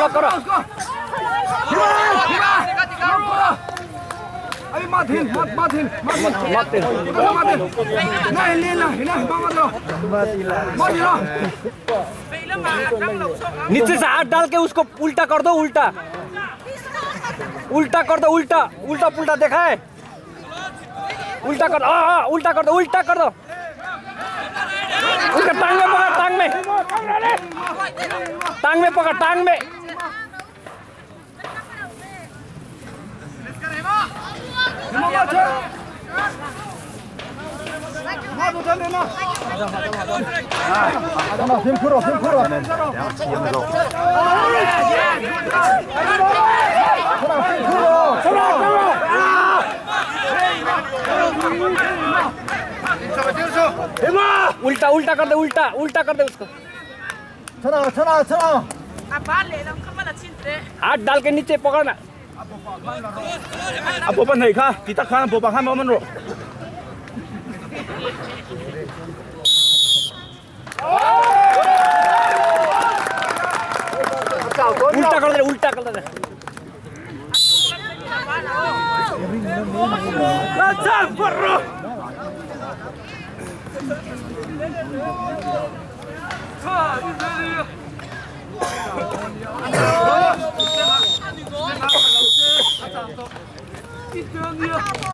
Lock करो। अभी मत हिल। नहीं नीचे से हाथ डाल के उसको उल्टा कर दो। उल्टा कर दो। उल्टा पुल्टा देखा है? उल्टा कर दो। उल्टा कर दो। उसका टांग में पकड़। टांग में उल्टा कर दे। उल्टा कर दे उसको। हाथ डाल के नीचे पकड़ना। अब बोपा नहीं खा kita खाना बोपा खाना मोमन रो उल्टा कर दे। Lancar perro